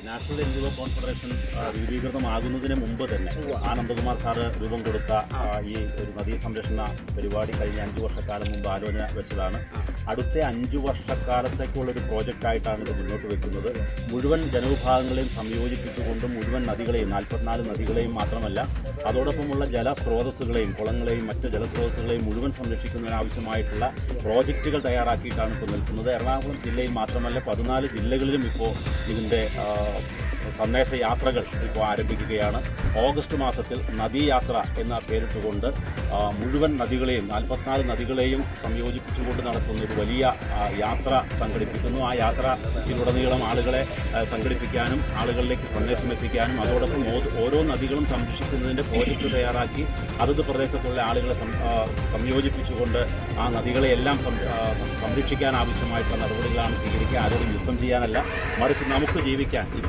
National N G O confederation രൂപീകൃതമാകുന്നതിന് മുമ്പ് തന്നെ നന്ദകുമാർ സാറ് രൂപം കൊടുത്ത ഈ ഒരു നദീ സംരക്ഷണ പരിപാടി കഴിഞ്ഞ 5 വർഷക്കാലം മുമ്പ് ആലോചന വെച്ചതാണ്. അടുത്ത 5 വർഷക്കാലത്തേക്കുള്ളൊരു പ്രോജക്റ്റായിട്ടാണ് ഇത് മുന്നോട്ട് വെക്കുന്നത്. മുഴുവൻ ജനവിഭാഗങ്ങളെയും സംയോജിപ്പിച്ചുകൊണ്ടും മുഴുവൻ നദികളെയും 44 നദികളെയും മാത്രമല്ല അതോടൊപ്പമുള്ള ജലസ്രോതസ്സുകളെയും കുളങ്ങളെയും മറ്റ് ജലസ്രോതസ്സുകളെയും മുഴുവൻ സംരക്ഷിക്കുന്നതിനാവശ്യമായിട്ടുള്ള പ്രോജക്റ്റുകൾ തയ്യാറാക്കിയിട്ടാണ് ഇപ്പോൾ നിൽക്കുന്നത്. എറണാകുളം ജില്ലയിൽ മാത്രമല്ല 14 ജില്ലകളിലും ഇപ്പോൾ ഇതിൻ്റെ സന്ദേശ യാത്രകൾ ഇപ്പോൾ ആരംഭിക്കുകയാണ്. ഓഗസ്റ്റ് മാസത്തിൽ നദീയാത്ര എന്ന പേരിട്ടുകൊണ്ട് മുഴുവൻ നദികളെയും 44 നദികളെയും സംയോജിപ്പിച്ചുകൊണ്ട് നടത്തുന്ന ഒരു വലിയ യാത്ര സംഘടിപ്പിക്കുന്നു. ആ യാത്രയിലുടനീളം ആളുകളെ സംഘടിപ്പിക്കാനും ആളുകളിലേക്ക് സന്ദേശം എത്തിക്കാനും അതോടൊപ്പം ഓരോ നദികളും സംരക്ഷിക്കുന്നതിൻ്റെ പ്രോജക്റ്റ് തയ്യാറാക്കി അതത് പ്രദേശത്തുള്ള ആളുകളെ സംയോജിപ്പിച്ചുകൊണ്ട് ആ നദികളെയെല്ലാം സംരക്ഷിക്കാൻ ആവശ്യമായിട്ടുള്ള നടപടികളാണ് സ്വീകരിക്കുക. ആരോടും യുദ്ധം ചെയ്യാനല്ല, മറിച്ച് നമുക്ക് ജീവിക്കാൻ